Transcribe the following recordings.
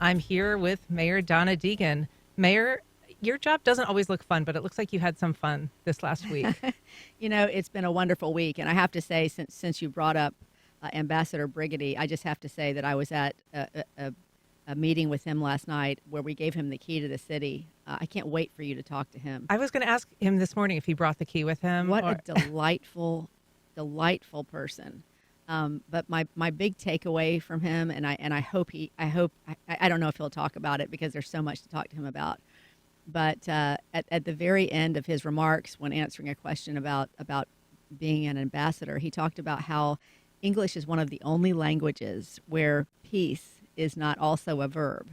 I'm here with Mayor Donna Deegan. Mayor, your job doesn't always look fun, but it looks like you had some fun this last week. It's been a wonderful week, and I have to say, since you brought up Ambassador Brigady, I just have to say that I was at a meeting with him last night where we gave him the key to the city. I can't wait for you to talk to him. I was going to ask him this morning if he brought the key with him. What a delightful, delightful person. But my big takeaway from him, and I hope I don't know if he'll talk about it because there's so much to talk to him about. But at the very end of his remarks, when answering a question about being an ambassador, he talked about how English is one of the only languages where peace is not also a verb.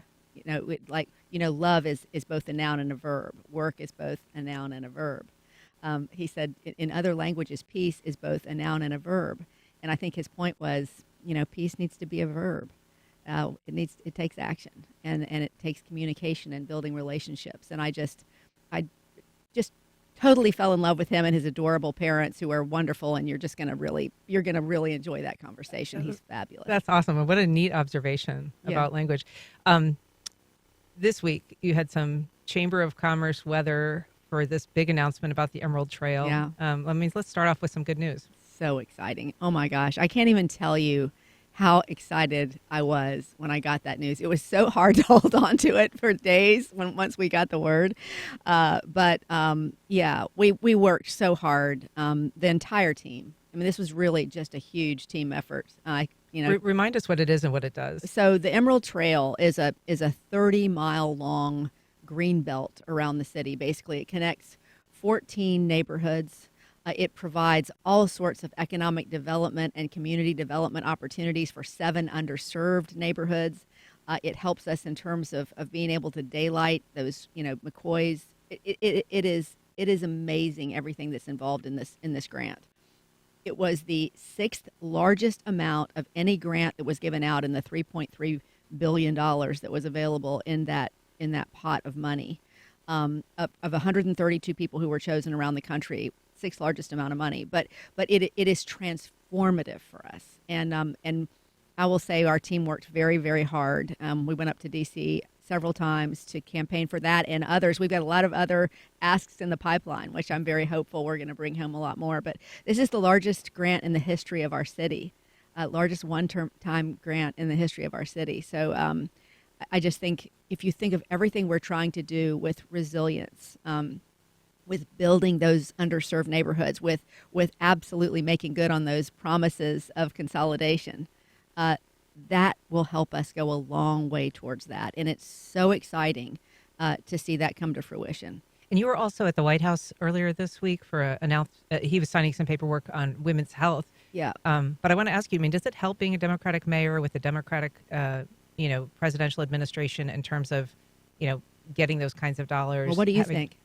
Love is both a noun and a verb. Work is both a noun and a verb. He said in other languages, peace is both a noun and a verb. And I think his point was, peace needs to be a verb. It takes action, and it takes communication and building relationships. And I just totally fell in love with him and his adorable parents, who are wonderful. And you're going to really enjoy that conversation. He's fabulous. That's awesome. And what a neat observation about language. This week you had some Chamber of Commerce weather for this big announcement about the Emerald Trail. Yeah. Let's start off with some good news. So exciting. Oh my gosh. I can't even tell you how excited I was when I got that news. It was so hard to hold on to it for days once we got the word. We worked so hard, the entire team. I mean, this was really just a huge team effort. Remind us what it is and what it does. So the Emerald Trail is a 30-mile long green belt around the city. Basically, it connects 14 neighborhoods. It provides all sorts of economic development and community development opportunities for 7 underserved neighborhoods. It helps us in terms of being able to daylight those, McCoys. It is amazing everything that's involved in this grant. It was the 6th largest amount of any grant that was given out in the $3.3 billion that was available in that pot of money. Of 132 people who were chosen around the country, 6th largest amount of money, but it is transformative for us. And I will say our team worked very, very hard. We went up to D.C. several times to campaign for that and others. We've got a lot of other asks in the pipeline, which I'm very hopeful we're going to bring home a lot more. But this is the largest grant in the history of our city, largest one-time grant in the history of our city. So I just think if you think of everything we're trying to do with resilience, with building those underserved neighborhoods, with absolutely making good on those promises of consolidation, that will help us go a long way towards that. And it's so exciting to see that come to fruition. And you were also at the White House earlier this week for he was signing some paperwork on women's health. Yeah. But I want to ask you, does it help being a Democratic mayor with a Democratic, presidential administration in terms of, getting those kinds of dollars? Well, what do you think?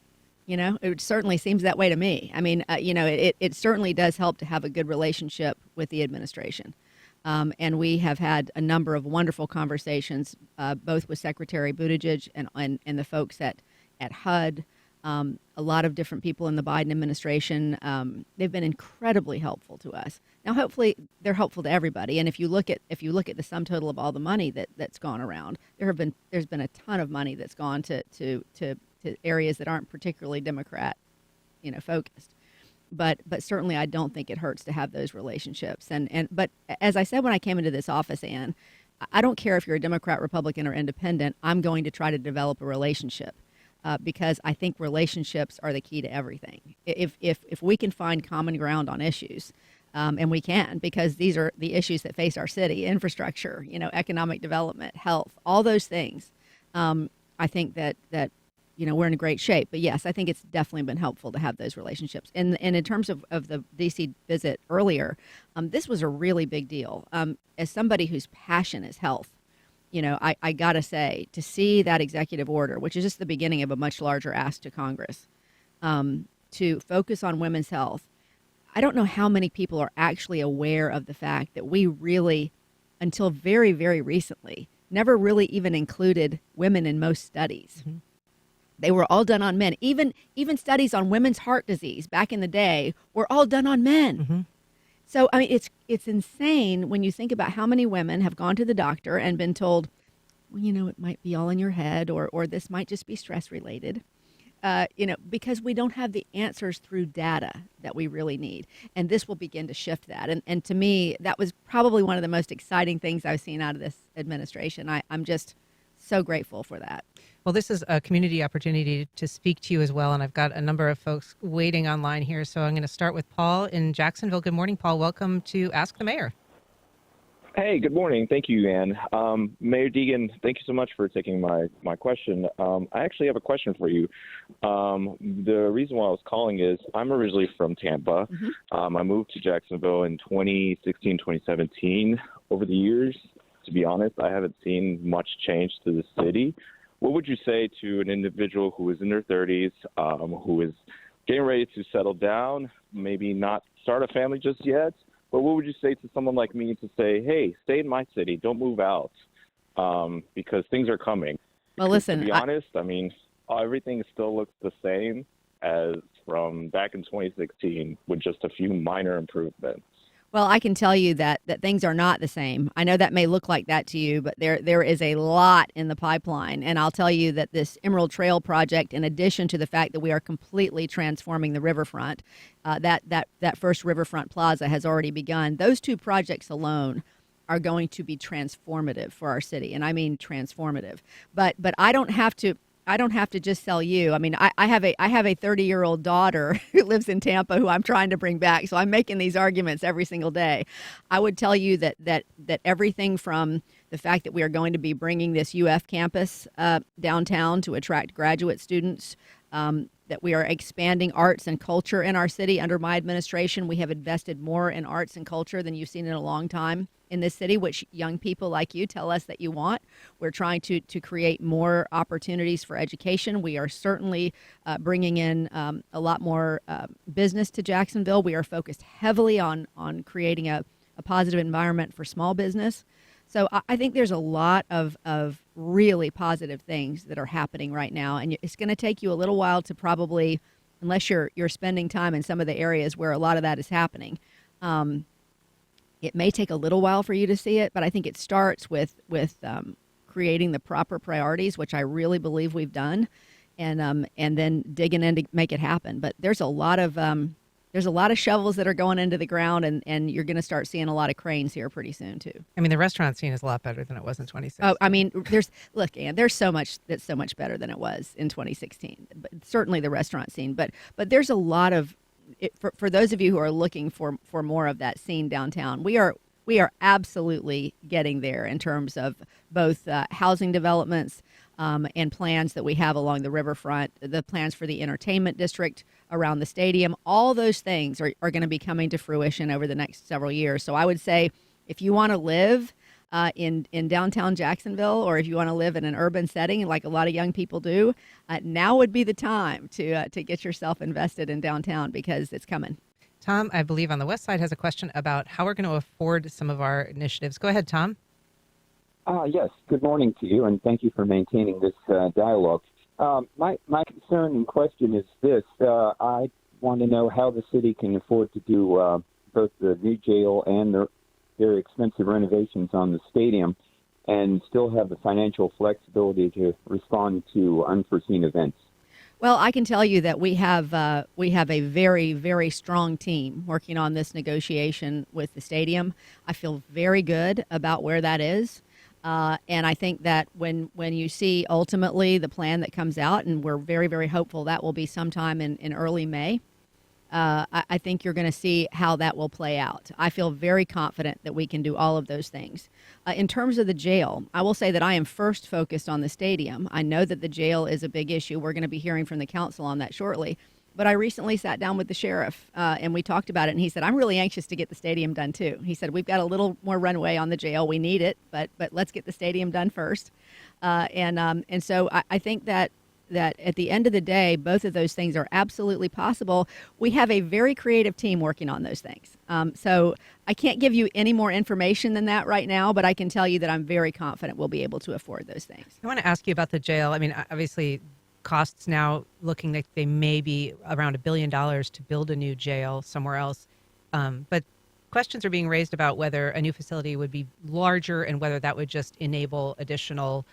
It certainly seems that way to me. I mean, it certainly does help to have a good relationship with the administration. And we have had a number of wonderful conversations, both with Secretary Buttigieg and the folks at HUD, a lot of different people in the Biden administration. They've been incredibly helpful to us. Now, hopefully, they're helpful to everybody. And if you look at the sum total of all the money that's gone around, there's been a ton of money that's gone to areas that aren't particularly Democrat, focused. But certainly I don't think it hurts to have those relationships. But as I said when I came into this office, Ann, I don't care if you're a Democrat, Republican, or independent. I'm going to try to develop a relationship because I think relationships are the key to everything. If we can find common ground on issues, and we can, because these are the issues that face our city: infrastructure, economic development, health, all those things. I think that we're in great shape. But yes, I think it's definitely been helpful to have those relationships. And in terms of the D.C. visit earlier, this was a really big deal. As somebody whose passion is health, I got to say, to see that executive order, which is just the beginning of a much larger ask to Congress, to focus on women's health. I don't know how many people are actually aware of the fact that we really, until very, very recently, never really even included women in most studies. Mm-hmm. They were all done on men. Even studies on women's heart disease back in the day were all done on men. Mm-hmm. So, it's insane when you think about how many women have gone to the doctor and been told, well, it might be all in your head, or this might just be stress related. Because we don't have the answers through data that we really need. And this will begin to shift that. And to me, that was probably one of the most exciting things I've seen out of this administration. I'm just so grateful for that. Well, this is a community opportunity to speak to you as well. And I've got a number of folks waiting online here. So I'm going to start with Paul in Jacksonville. Good morning, Paul. Welcome to Ask the Mayor. Hey, good morning. Thank you, Ann. Mayor Deegan, thank you so much for taking my question. I actually have a question for you. The reason why I was calling is I'm originally from Tampa. I moved to Jacksonville in 2016, 2017. Over the years, to be honest, I haven't seen much change to the city. What would you say to an individual who is in their 30s, who is getting ready to settle down, maybe not start a family just yet? But what would you say to someone like me to say, hey, stay in my city, don't move out, because things are coming? Well, listen, to be honest, everything still looks the same as from back in 2016 with just a few minor improvements. Well, I can tell you that things are not the same. I know that may look like that to you, but there is a lot in the pipeline. And I'll tell you that this Emerald Trail project, in addition to the fact that we are completely transforming the riverfront, that first riverfront plaza has already begun. Those two projects alone are going to be transformative for our city, and I mean transformative. But I don't have to just sell you. I mean, I have a 30-year-old daughter who lives in Tampa who I'm trying to bring back. So I'm making these arguments every single day. I would tell you that everything from the fact that we are going to be bringing this UF campus downtown to attract graduate students, that we are expanding arts and culture in our city. Under my administration, we have invested more in arts and culture than you've seen in a long time in this city, which young people like you tell us that you want. We're trying to create more opportunities for education. We are certainly bringing in a lot more business to Jacksonville. We are focused heavily on creating a positive environment for small business. So I think there's a lot of really positive things that are happening right now. And it's going to take you a little while to probably, unless you're spending time in some of the areas where a lot of that is happening, it may take a little while for you to see it. But I think it starts with creating the proper priorities, which I really believe we've done, and then digging in to make it happen. But there's a lot of shovels that are going into the ground, and you're going to start seeing a lot of cranes here pretty soon too. I mean, the restaurant scene is a lot better than it was in 2016. Oh, I mean, Ann, there's so much that's so much better than it was in 2016. But certainly the restaurant scene, but there's a lot of for those of you who are looking for more of that scene downtown. We are absolutely getting there in terms of both housing developments and plans that we have along the riverfront, the plans for the entertainment district around the stadium. All those things are going to be coming to fruition over the next several years. So I would say if you want to live in downtown Jacksonville, or if you want to live in an urban setting like a lot of young people do, now would be the time to get yourself invested in downtown, because it's coming. Tom, I believe on the west side, has a question about how we're going to afford some of our initiatives. Go ahead, Tom. Yes, good morning to you, and thank you for maintaining this dialogue. My concern and question is this. I want to know how the city can afford to do both the new jail and the very expensive renovations on the stadium and still have the financial flexibility to respond to unforeseen events. Well, I can tell you that we have a very, very strong team working on this negotiation with the stadium. I feel very good about where that is. And I think that when you see ultimately the plan that comes out, and we're very, very hopeful that will be sometime in early May, I think you're going to see how that will play out. I feel very confident that we can do all of those things. In terms of the jail, I will say that I am first focused on the stadium. I know that the jail is a big issue. We're going to be hearing from the council on that shortly. But I recently sat down with the sheriff and we talked about it, and he said, I'm really anxious to get the stadium done too. He said, we've got a little more runway on the jail. We need it, but let's get the stadium done first. And so I think that at the end of the day, both of those things are absolutely possible. We have a very creative team working on those things. So I can't give you any more information than that right now, but I can tell you that I'm very confident we'll be able to afford those things. I want to ask you about the jail. I mean, obviously, costs now looking like they may be around $1 billion to build a new jail somewhere else. But questions are being raised about whether a new facility would be larger and whether that would just enable additional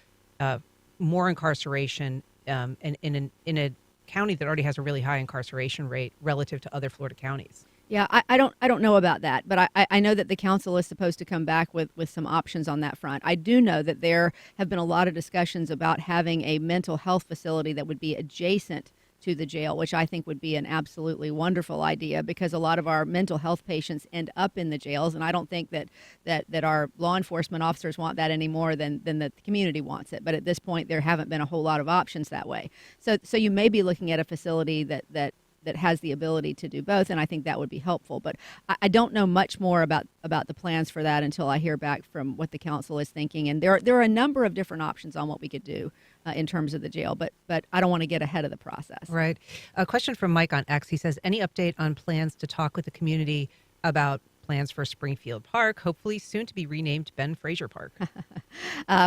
more incarceration in a county that already has a really high incarceration rate relative to other Florida counties. Yeah, I don't know about that, but I know that the council is supposed to come back with some options on that front. I do know that there have been a lot of discussions about having a mental health facility that would be adjacent to the jail, which I think would be an absolutely wonderful idea, because a lot of our mental health patients end up in the jails, and I don't think that our law enforcement officers want that any more than the community wants it. But at this point, there haven't been a whole lot of options that way. So you may be looking at a facility that has the ability to do both, and I think that would be helpful. But I don't know much more about the plans for that until I hear back from what the council is thinking. And there are a number of different options on what we could do in terms of the jail, but I don't want to get ahead of the process. Right. A question from Mike on X. He says, any update on plans to talk with the community about plans for Springfield Park, hopefully soon to be renamed Ben Fraser Park?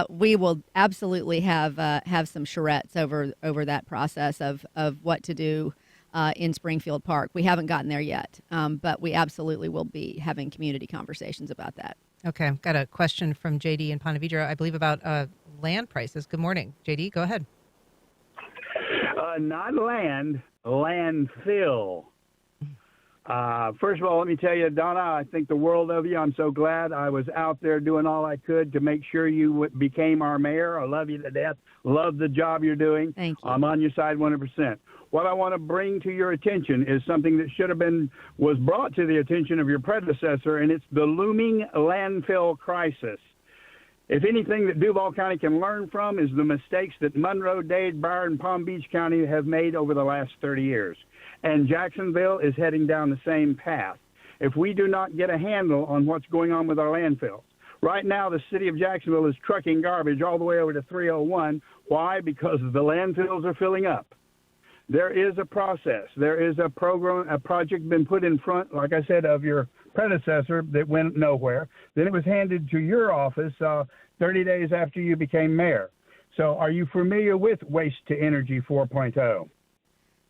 We will absolutely have some charrettes over that process of what to do in Springfield Park. We haven't gotten there yet, but we absolutely will be having community conversations about that. Okay, I've got a question from JD in Ponte Vedra, I believe, about land prices. Good morning, JD, go ahead. Not land, landfill. First of all, let me tell you, Donna, I think the world of you. I'm so glad I was out there doing all I could to make sure you became our mayor. I love you to death. Love the job you're doing. Thank you. I'm on your side 100%. What I want to bring to your attention is something that was brought to the attention of your predecessor, and it's the looming landfill crisis. If anything that Duval County can learn from is the mistakes that Monroe, Dade, Broward, and Palm Beach County have made over the last 30 years. And Jacksonville is heading down the same path. If we do not get a handle on what's going on with our landfills. Right now, the city of Jacksonville is trucking garbage all the way over to 301. Why? Because the landfills are filling up. There is a process. There is a program, a project been put in front, like I said, of your predecessor that went nowhere. Then it was handed to your office 30 days after you became mayor. So are you familiar with Waste to Energy 4.0?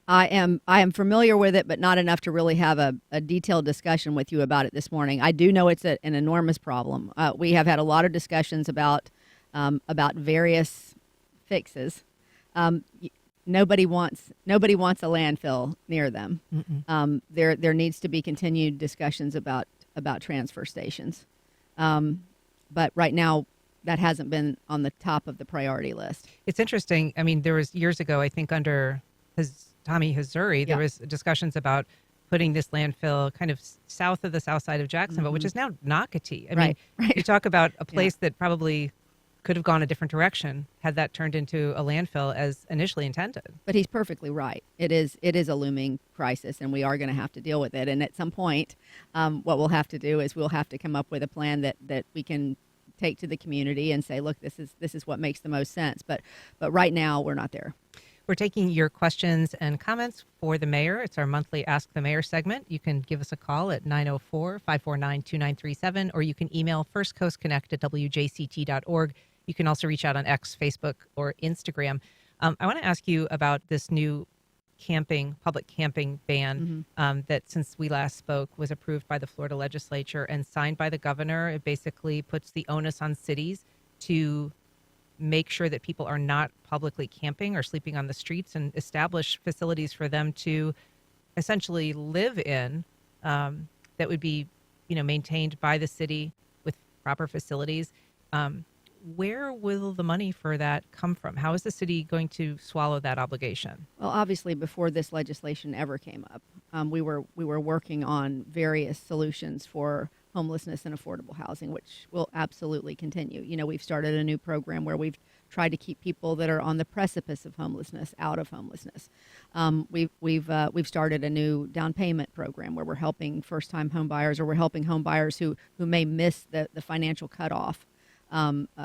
I am familiar with it, but not enough to really have a detailed discussion with you about it this morning. I do know it's an enormous problem. We have had a lot of discussions about various fixes. Nobody wants a landfill near them. There needs to be continued discussions about transfer stations, but right now that hasn't been on the top of the priority list. It's interesting. I mean, there was years ago, I think under Tommy Hazzuri, there was discussions about putting this landfill kind of south of the south side of Jacksonville, which is now Nocatee. I mean, you talk about a place that probably could have gone a different direction had that turned into a landfill as initially intended. But he's perfectly right. It is a looming crisis, and we are going to have to deal with it. And at some point, what we'll have to do is we'll have to come up with a plan that we can take to the community and say, look, this is what makes the most sense. But right now, we're not there. We're taking your questions and comments for the mayor. It's our monthly Ask the Mayor segment. You can give us a call at 904-549-2937, or you can email firstcoastconnect@wjct.org. You can also reach out on X, Facebook, or Instagram. I want to ask you about this new public camping ban that, since we last spoke, was approved by the Florida legislature and signed by the governor. It basically puts the onus on cities to make sure that people are not publicly camping or sleeping on the streets, and establish facilities for them to essentially live in that would be, maintained by the city with proper facilities. Where will the money for that come from? How is the city going to swallow that obligation? Well, obviously, before this legislation ever came up, we were working on various solutions for homelessness and affordable housing, which will absolutely continue. We've started a new program where we've tried to keep people that are on the precipice of homelessness out of homelessness. We've started a new down payment program where we're helping first-time home buyers, or we're helping home buyers who may miss the financial cutoff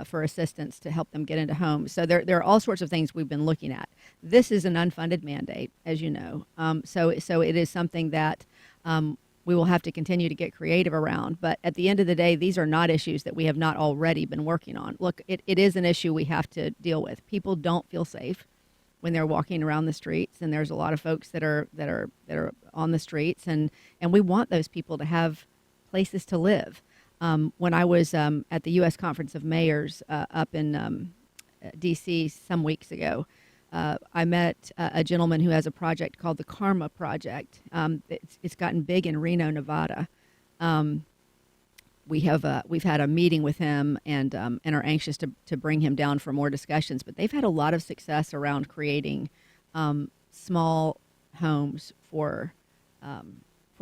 for assistance to help them get into homes. So there are all sorts of things we've been looking at. This is an unfunded mandate, as you know. So it is something that we will have to continue to get creative around. But at the end of the day, these are not issues that we have not already been working on. Look, it is an issue we have to deal with. People don't feel safe when they're walking around the streets, and there's a lot of folks that are on the streets, and we want those people to have places to live. When I was at the U.S. Conference of Mayors up in D.C. some weeks ago, I met a gentleman who has a project called the Karma Project. It's gotten big in Reno, Nevada. We've had a meeting with him and are anxious to bring him down for more discussions. But they've had a lot of success around creating small homes for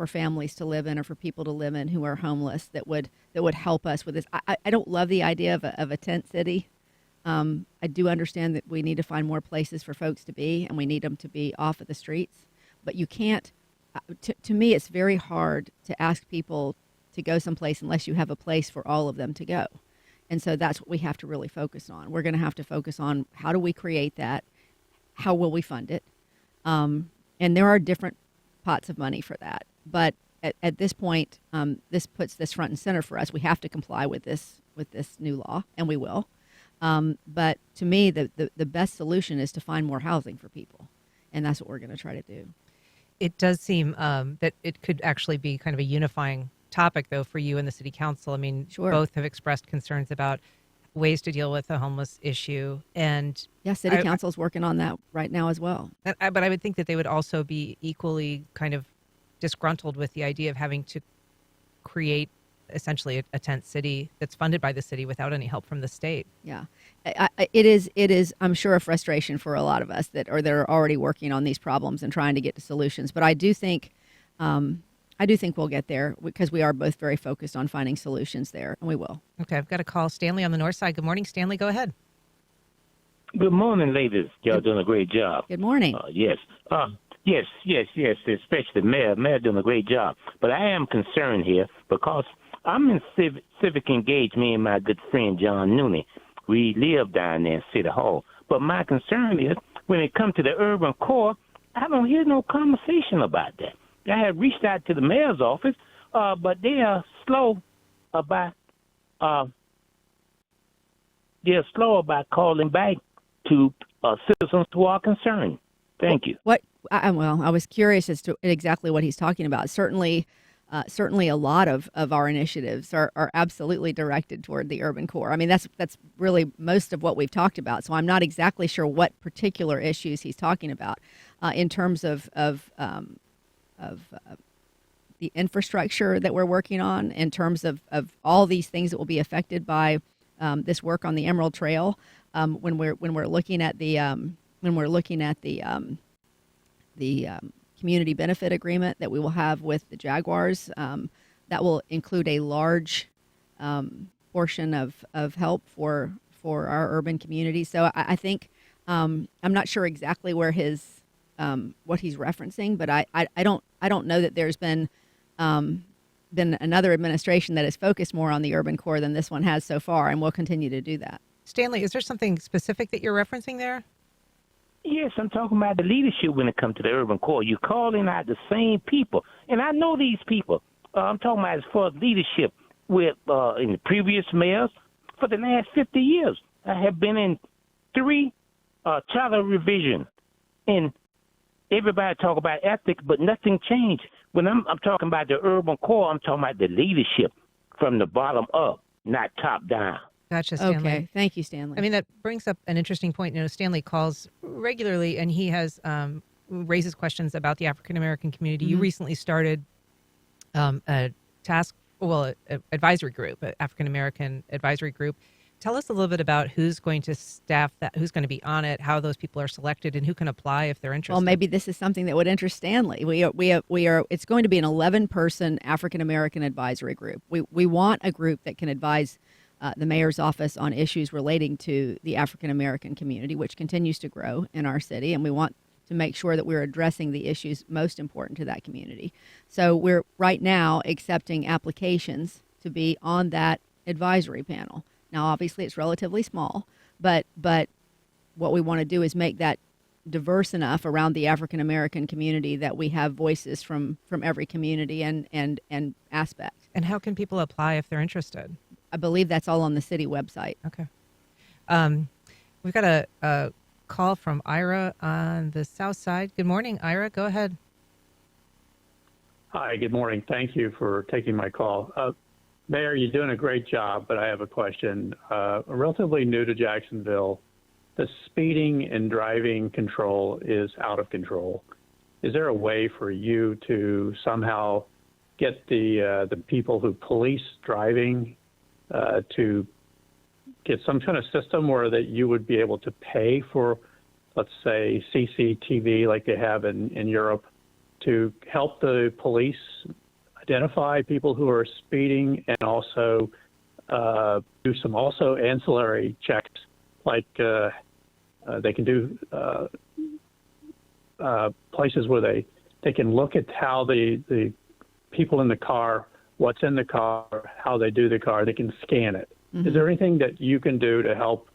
families to live in or for people to live in who are homeless that would help us with this. I don't love the idea of a tent city. I do understand that we need to find more places for folks to be, and we need them to be off of the streets. But you can't. To me, it's very hard to ask people to go someplace unless you have a place for all of them to go. And so that's what we have to really focus on. We're going to have to focus on how do we create that? How will we fund it? And there are different pots of money for that. But at this point, this puts this front and center for us. We have to comply with this new law, and we will. But to me, the best solution is to find more housing for people. And that's what we're going to try to do. It does seem that it could actually be kind of a unifying topic, though, for you and the city council. I mean, Sure. Both have expressed concerns about ways to deal with the homeless issue. And Yeah, city council's working on that right now as well. but I would think that they would also be equally kind of disgruntled with the idea of having to create essentially a tent city that's funded by the city without any help from the state. Yeah, it is. I'm sure a frustration for a lot of us that are already working on these problems and trying to get to solutions. But I do think we'll get there because we are both very focused on finding solutions there, and we will. Okay, I've got to call Stanley on the north side. Good morning, Stanley. Go ahead. Good morning, ladies. Y'all doing a great job. Good morning. Yes. Yes. Especially Mayor. Mayor doing a great job. But I am concerned here because I'm in civic engagement, me and my good friend John Nooney. We live down there in City Hall. But my concern is when it comes to the urban core, I don't hear no conversation about that. I have reached out to the mayor's office, but they are slow about calling back to citizens who are concerned. Thank you. I was curious as to exactly what he's talking about. Certainly a lot of our initiatives are absolutely directed toward the urban core. I mean, that's really most of what we've talked about. So I'm not exactly sure what particular issues he's talking about in terms of the infrastructure that we're working on, in terms of all these things that will be affected by this work on the Emerald Trail. When we're looking at the community benefit agreement that we will have with the Jaguars, that will include a large portion of help for our urban community. So I think I'm not sure exactly where what he's referencing, but I don't know that there's been another administration that has focused more on the urban core than this one has so far, and we'll continue to do that. Stanley, is there something specific that you're referencing there? Yes, I'm talking about the leadership when it comes to the urban core. You're calling out the same people, and I know these people. I'm talking about as far as leadership with in the previous mayors for the last 50 years. I have been in 3 charter revisions, and everybody talk about ethics, but nothing changed. When I'm talking about the urban core, I'm talking about the leadership from the bottom up, not top down. Gotcha, Stanley. Okay, thank you, Stanley. I mean, that brings up an interesting point. You know, Stanley calls regularly, and he has raises questions about the African American community. Mm-hmm. You recently started a advisory group, an African American advisory group. Tell us a little bit about who's going to staff that, who's going to be on it, how those people are selected, and who can apply if they're interested. Well, maybe this is something that would interest Stanley. We are. It's going to be an 11-person African American advisory group. We want a group that can advise the mayor's office on issues relating to the African American community, which continues to grow in our city, and we want to make sure that we're addressing the issues most important to that community. So we're right now accepting applications to be on that advisory panel. Now, obviously, it's relatively small, but what we want to do is make that diverse enough around the African American community that we have voices from every community and aspect. And how can people apply if they're interested? I believe that's all on the city website. Okay. We've got a call from Ira on the south side. Good morning, Ira. Go ahead. Hi, good morning. Thank you for taking my call. Mayor, you're doing a great job, but I have a question. I'm relatively new to Jacksonville, the speeding and driving control is out of control. Is there a way for you to somehow get the people who police driving to get some kind of system where that you would be able to pay for, let's say, CCTV like they have in Europe, to help the police identify people who are speeding, and also do some also ancillary checks, like they can do places where they can look at how the people in the car, what's in the car, how they do the car, they can scan it. Mm-hmm. Is there anything that you can do to help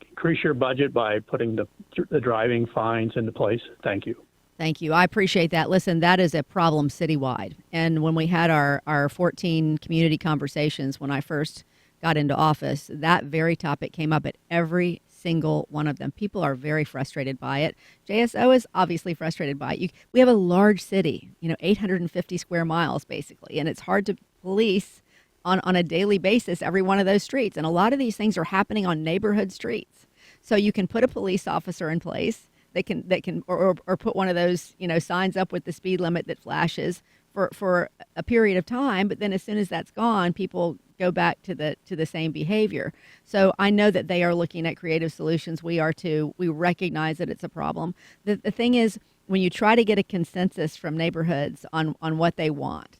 increase your budget by putting the driving fines into place? Thank you. Thank you. I appreciate that. Listen, that is a problem citywide. And when we had our 14 community conversations when I first got into office, that very topic came up at every single one of them. People are very frustrated by it. JSO is obviously frustrated by it. We have a large city, 850 square miles basically, and it's hard to police on a daily basis every one of those streets. And a lot of these things are happening on neighborhood streets. So you can put a police officer in place. They can or put one of those signs up with the speed limit that flashes for a period of time, but then as soon as that's gone, people go back to the same behavior. So I know that they are looking at creative solutions. We are too. We recognize that it's a problem. The thing is, when you try to get a consensus from neighborhoods on what they want,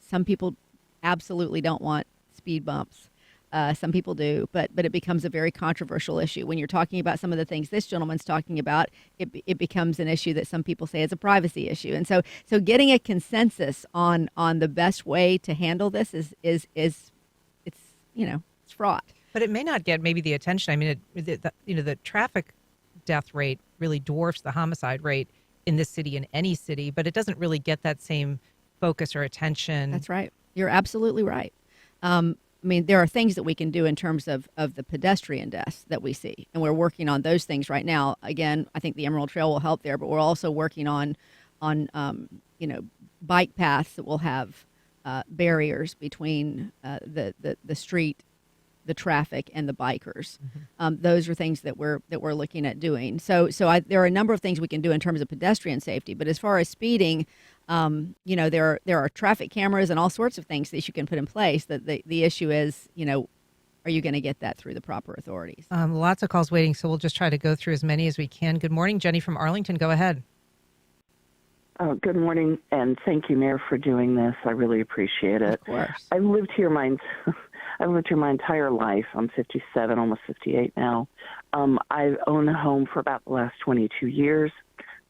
some people absolutely don't want speed bumps. Some people do, but it becomes a very controversial issue. When you're talking about some of the things this gentleman's talking about, it becomes an issue that some people say is a privacy issue. And so getting a consensus on the best way to handle this is it's fraught. But it may not get maybe the attention. I mean, the traffic death rate really dwarfs the homicide rate in this city, in any city, but it doesn't really get that same focus or attention. That's right. You're absolutely right. There are things that we can do in terms of the pedestrian deaths that we see, and we're working on those things right now. Again, I think the Emerald Trail will help there, but we're also working on bike paths that will have barriers between the street, the traffic, and the bikers. Mm-hmm. Those are things that we're looking at doing. So there are a number of things we can do in terms of pedestrian safety. But as far as speeding, there are traffic cameras and all sorts of things that you can put in place. That the issue is, are you going to get that through the proper authorities? Lots of calls waiting, so we'll just try to go through as many as we can. Good morning, Jenny from Arlington. Go ahead. Good morning, and thank you, Mayor, for doing this. I really appreciate it. Of course. I've lived here my entire life. I'm 57, almost 58 now. I've owned a home for about the last 22 years.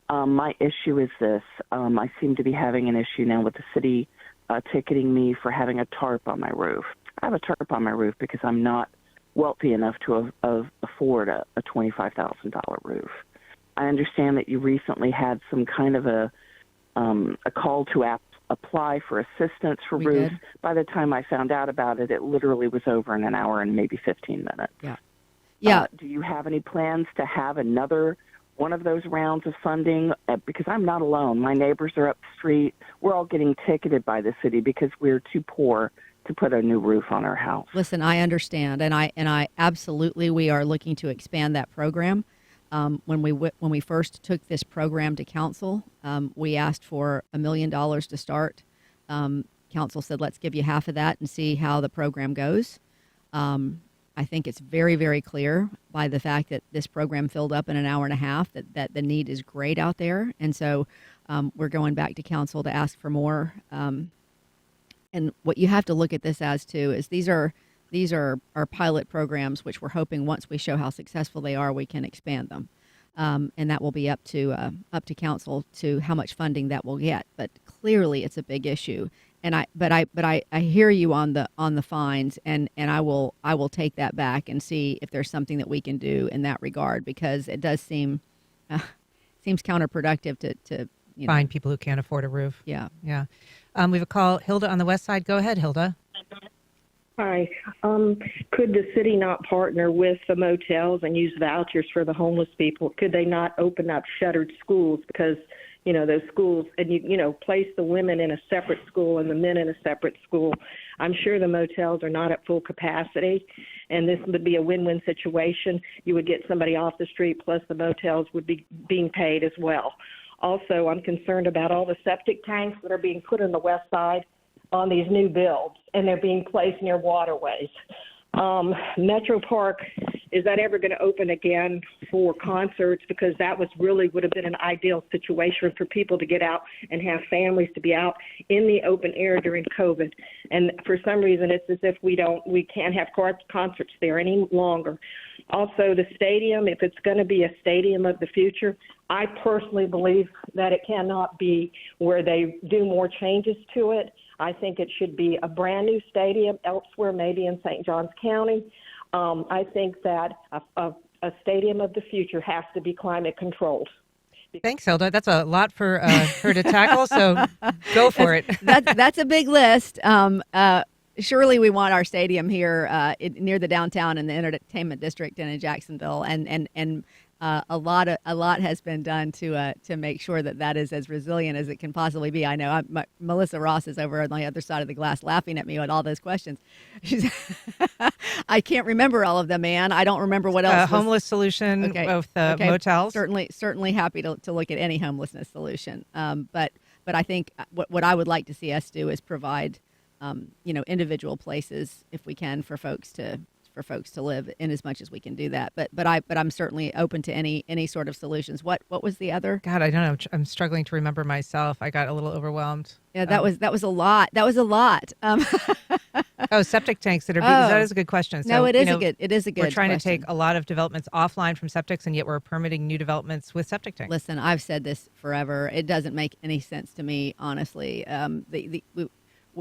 My issue is this. I seem to be having an issue now with the city ticketing me for having a tarp on my roof. I have a tarp on my roof because I'm not wealthy enough to afford a $25,000 roof. I understand that you recently had some kind of a call to apply for assistance for roofs. Did. By the time I found out about it, it literally was over in an hour and maybe 15 minutes. Yeah. Do you have any plans to have another one of those rounds of funding? Because I'm not alone. My neighbors are up the street. We're all getting ticketed by the city because we're too poor to put a new roof on our house. Listen, I understand, and I absolutely, we are looking to expand that program. When we first took this program to council, we asked for $1 million to start. Council said, let's give you half of that and see how the program goes. I think it's very, very clear by the fact that this program filled up in an hour and a half that the need is great out there. And so we're going back to council to ask for more. And what you have to look at this as too is these are our pilot programs, which we're hoping once we show how successful they are, we can expand them. And that will be up to council to how much funding that will get. But clearly it's a big issue. And I hear you on the fines, and I will take that back and see if there's something that we can do in that regard, because it does seems counterproductive to find people who can't afford a roof. Yeah. We have a call. Hilda on the west side. Go ahead, Hilda. Hi. Could the city not partner with the motels and use vouchers for the homeless people? Could they not open up shuttered schools? Because, those schools, and place the women in a separate school and the men in a separate school. I'm sure the motels are not at full capacity. and this would be a win-win situation. You would get somebody off the street, plus the motels would be being paid as well. Also, I'm concerned about all the septic tanks that are being put on the west side on these new builds, and they're being placed near waterways. Metro Park, is that ever going to open again for concerts? Because that would have been an ideal situation for people to get out and have families to be out in the open air during COVID. And for some reason, it's as if we can't have concerts there any longer. Also, the stadium, if it's going to be a stadium of the future, I personally believe that it cannot be where they do more changes to it. I think it should be a brand new stadium elsewhere, maybe in St. Johns County. I think that a stadium of the future has to be climate controlled. Thanks, Hilda. That's a lot for her to tackle, so go for it. That's a big list. Surely we want our stadium here near the downtown in the entertainment district and in Jacksonville, and a lot has been done to make sure that is as resilient as it can possibly be. I know Melissa Ross is over on the other side of the glass laughing at me with all those questions. I can't remember all of them, Ann. I don't remember what else. Homeless solution with motels. Certainly happy to look at any homelessness solution. But I think what I would like to see us do is provide individual places, if we can, for folks to live in, as much as we can do that. But I'm certainly open to any sort of solutions. What was the other? God, I don't know. I'm struggling to remember myself. I got a little overwhelmed. Yeah, that was a lot. That was a lot. Septic tanks that are being, that is a good question. So, no, it is a good We're trying question. to take a lot of developments offline from septics, and yet we're permitting new developments with septic tanks. Listen, I've said this forever. It doesn't make any sense to me, honestly.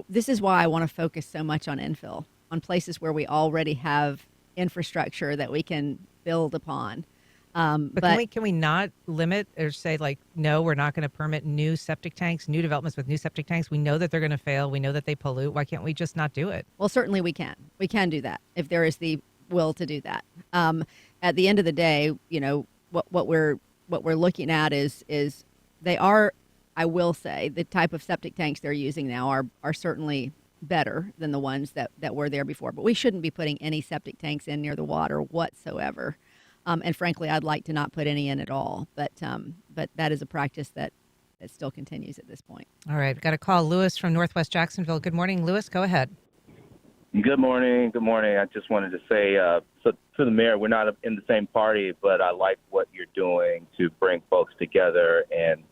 This is why I want to focus so much on infill, on places where we already have infrastructure that we can build upon. But can we not limit or say, like, no, we're not going to permit new septic tanks, new developments with new septic tanks? We know that they're going to fail. We know that they pollute. Why can't we just not do it? Well, certainly we can. We can do that if there is the will to do that. At the end of the day, what we're looking at is they are, I will say, the type of septic tanks they're using now are certainly better than the ones that were there before. But we shouldn't be putting any septic tanks in near the water whatsoever. And frankly, I'd like to not put any in at all. But that is a practice that still continues at this point. All right. Got a call. Lewis from Northwest Jacksonville. Good morning, Lewis. Go ahead. Good morning. Good morning. I just wanted to say so to the mayor, we're not in the same party, but I like what you're doing to bring folks together and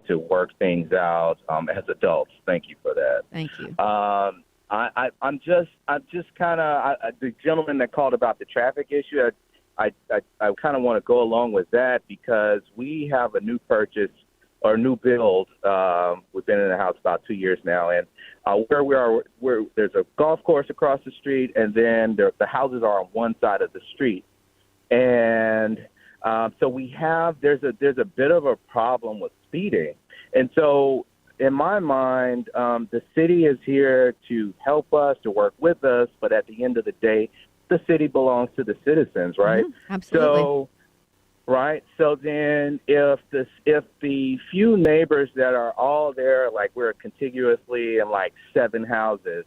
to work things out as adults. Thank you for that. Thank you. I'm just kind of the gentleman that called about the traffic issue. I kind of want to go along with that because we have a new purchase or new build. We've been in the house about 2 years now, and where we are, there's a golf course across the street, and then the houses are on one side of the street, and so there's a bit of a problem with speeding, and so in my mind, the city is here to help us, to work with us, but at the end of the day, the city belongs to the citizens, right? Mm-hmm, absolutely. So then if the few neighbors that are all there, like we're contiguously in like 7 houses,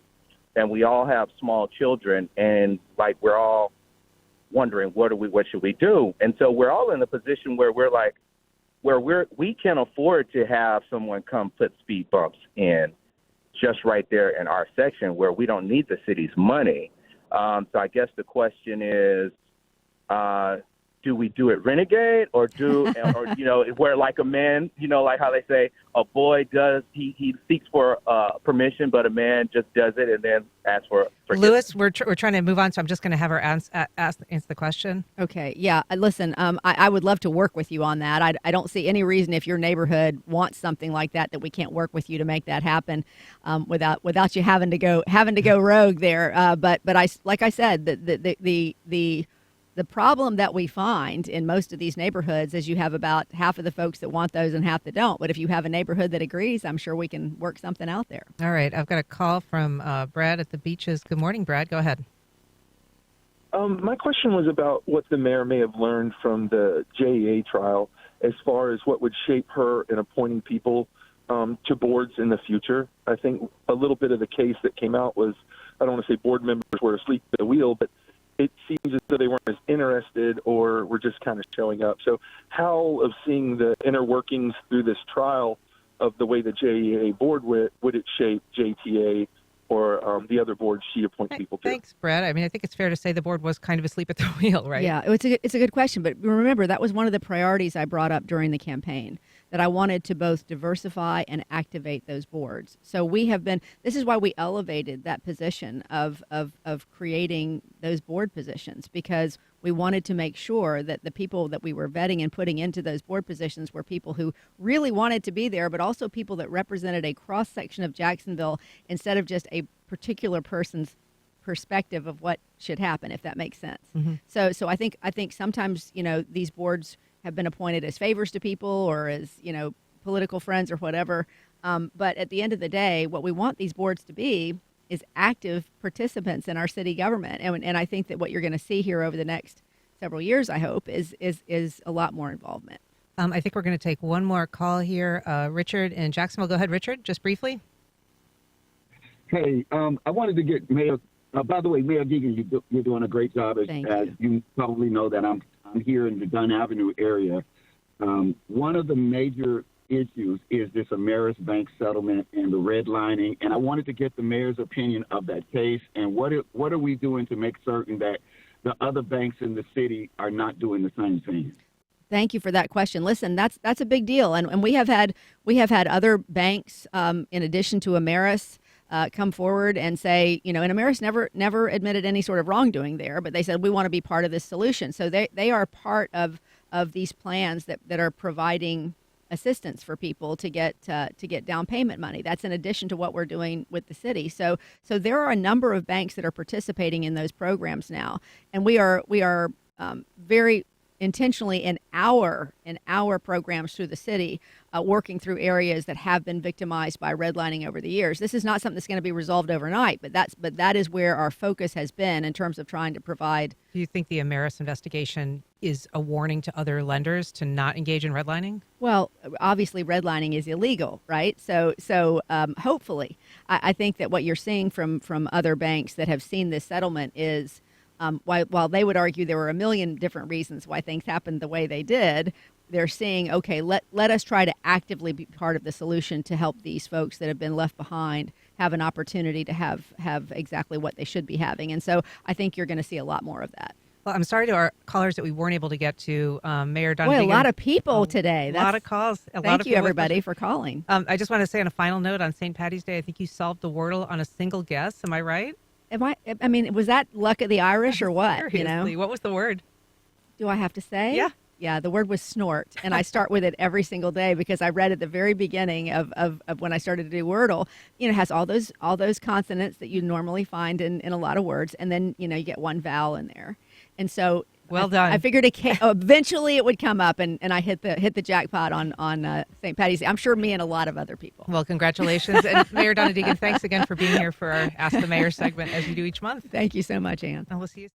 and we all have small children, and like we're all wondering what should we do? And so we're all in a position where we can afford to have someone come put speed bumps in just right there in our section where we don't need the city's money. So I guess the question is, do we do it renegade or where like a man, like how they say a boy does, he seeks for permission, but a man just does it and then asks for forgiveness. Lewis, we're trying to move on, so I'm just going to have her answer the question. Okay. Yeah. Listen, I would love to work with you on that. I don't see any reason if your neighborhood wants something like that we can't work with you to make that happen without you having to go rogue there. But like I said, the problem that we find in most of these neighborhoods is you have about half of the folks that want those and half that don't. But if you have a neighborhood that agrees, I'm sure we can work something out there. All right. I've got a call from Brad at the Beaches. Good morning, Brad. Go ahead. My question was about what the mayor may have learned from the JEA trial as far as what would shape her in appointing people to boards in the future. I think a little bit of the case that came out was, I don't want to say board members were asleep at the wheel, but it seems as though they weren't as interested or were just kind of showing up. So how of seeing the inner workings through this trial of the way the JEA board would it shape JTA or the other boards she appoints people to? Thanks, Brett. I mean, I think it's fair to say the board was kind of asleep at the wheel, right? Yeah, it's a good question. But remember, that was one of the priorities I brought up during the campaign, that I wanted to both diversify and activate those boards. So this is why we elevated that position of creating those board positions, because we wanted to make sure that the people that we were vetting and putting into those board positions were people who really wanted to be there, but also people that represented a cross-section of Jacksonville instead of just a particular person's perspective of what should happen, if that makes sense. Mm-hmm. So I think sometimes, these boards have been appointed as favors to people or as, political friends or whatever. But at the end of the day, what we want these boards to be is active participants in our city government. And I think that what you're going to see here over the next several years, I hope, is a lot more involvement. I think we're going to take one more call here. Richard in Jacksonville. Go ahead, Richard, just briefly. Hey, I wanted to get Mayor. By the way, Mayor Deegan, you're doing a great job. As you probably know that I'm here in the Dunn Avenue area. One of the major issues is this Ameris Bank settlement and the redlining, and I wanted to get the mayor's opinion of that case and what are we doing to make certain that the other banks in the city are not doing the same thing. Thank you for that question. Listen, that's a big deal, and we have had other banks in addition to Ameris come forward and say, and Ameris never admitted any sort of wrongdoing there, but they said we want to be part of this solution. So they are part of these plans that are providing assistance for people to get down payment money. That's in addition to what we're doing with the city. So there are a number of banks that are participating in those programs now, and we are very intentionally in our programs through the city, working through areas that have been victimized by redlining over the years. This is not something that's going to be resolved overnight, but that is where our focus has been in terms of trying to provide. Do you think the Ameris investigation is a warning to other lenders to not engage in redlining? Well, obviously redlining is illegal, right? So hopefully, I think that what you're seeing from other banks that have seen this settlement is, while they would argue there were a million different reasons why things happened the way they did, they're saying, okay, let us try to actively be part of the solution to help these folks that have been left behind have an opportunity to have exactly what they should be having. And so I think you're going to see a lot more of that. Well, I'm sorry to our callers that we weren't able to get to. Mayor Donna Deegan. Boy, a lot of people today. A lot of calls. Thank you, everybody, for calling. I just want to say on a final note, on St. Patty's Day, I think you solved the Wordle on a single guess. Am I right? I mean, was that luck of the Irish or what? Seriously, what was the word? Do I have to say? Yeah. Yeah, the word was snort, and I start with it every single day because I read at the very beginning of when I started to do Wordle. It has all those consonants that you normally find in a lot of words, and then you get one vowel in there, and so well done. I figured eventually it would come up, and I hit the jackpot on St. Patty's Day. I'm sure me and a lot of other people. Well, congratulations, and Mayor Donna Deegan, thanks again for being here for our Ask the Mayor segment as we do each month. Thank you so much, Ann. And we'll see you.